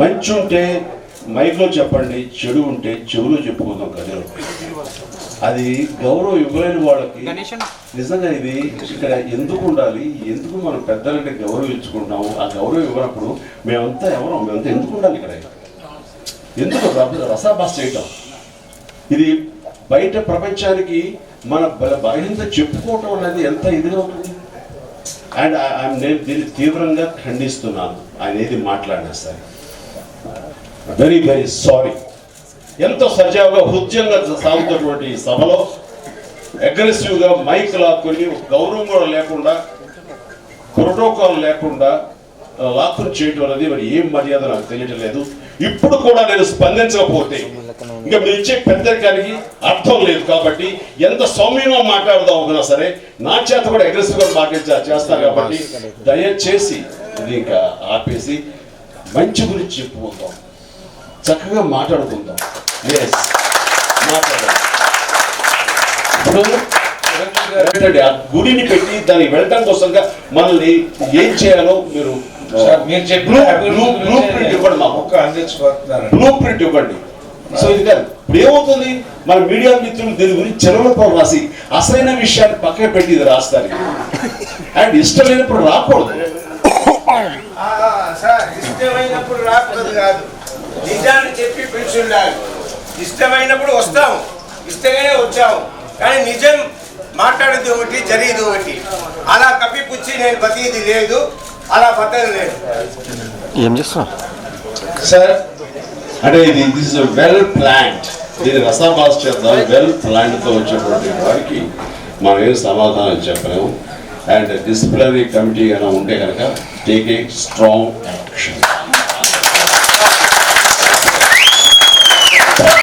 మంచి ఉంటే మైక్లో చెప్పండి, చెడు ఉంటే చెవులో చెప్పుకుందాం గదిలో. అది గౌరవం ఇవ్వలేని వాళ్ళకి నిజంగా ఇది ఇక్కడ ఎందుకు ఉండాలి, ఎందుకు మనం పెద్దలంటే గౌరవించుకుంటున్నాము, ఆ గౌరవం ఇవ్వనప్పుడు మేమంతా ఎందుకు ఉండాలి ఇక్కడ? ఎందుకు రసాభాస చేయటం? ఇది బయట ప్రపంచానికి మన బలహీనత చెప్పుకోవటం అనేది ఎంత ఇదిగా ఉంటుంది. అండ్ నేను దీన్ని తీవ్రంగా ఖండిస్తున్నాను. ఆయన ఏది మాట్లాడినా సరే వెరీ వెరీ సారీ. ఎంతో సజావుగా హృదయంగా సాగుతున్నటువంటి సభలో అగ్రెసివ్గా మైక్ లాక్కుని గౌరవం కూడా లేకుండా, ప్రోటోకాల్ లేకుండా లాక్కుని చేయటం అనేది మరి ఏం మర్యాద నాకు తెలియటం లేదు. ఇప్పుడు కూడా నేను స్పందించకపోతే ఇంకా మీరు ఇచ్చే పెద్దరికానికి అర్థం లేదు. కాబట్టి ఎంత సౌమ్యంగా మాట్లాడదాం అనుకున్నా సరే నా చేత కూడా అగ్రెసివ్గా చేస్తారు. కాబట్టి దయచేసి ఇది ఇంకా ఆపేసి మంచి గురించి చెప్పుకుందాం, చక్కగా మాట్లాడుకుందాం. ఇప్పుడు ఆ గుడిని పెట్టి దానికి వెళ్ళటం కోసంగా మనల్ని ఏం చేయాలో మీరు బ్లూ ప్రింట్ ఇవ్వండి. సో ఇది కాదు. ఇప్పుడు ఏమవుతుంది, మన మీడియా మిత్రులు దీని గురించి చెరవలపై రాసి అసలైన విషయాన్ని పక్కన పెట్టి ఇది రాస్తారు. అండ్ ఇష్టమైనప్పుడు రాకూడదు. ఇష్టమైనప్పుడు రాకూడదు కాదు, నిజాన్ని చెప్పి పిలిచుండాలి. ఇష్టమైనప్పుడు వస్తాము, ఇష్టంగానే వచ్చాము, కానీ నిజం మాట్లాడేది ఒకటి, జరిగేది ఒకటి. అలా కప్పిపుచ్చి నేను బతికేది లేదు, అలా బతకదు లేదు. ఏం చేస్తున్నా సార్ అంటే దిస్ ఇస్ వెల్ ప్లాన్డ్. దీన్ని రసాభాస్ చేద్దాం. వెల్ ప్లాన్డ్తో వచ్చేటువంటి వారికి మనం ఏం సమాధానం చెప్పలేము. అండ్ డిసిప్లినరీ కమిటీ అయినా ఉంటే కనుక టేక్ ఏ స్ట్రాంగ్ యాక్షన్.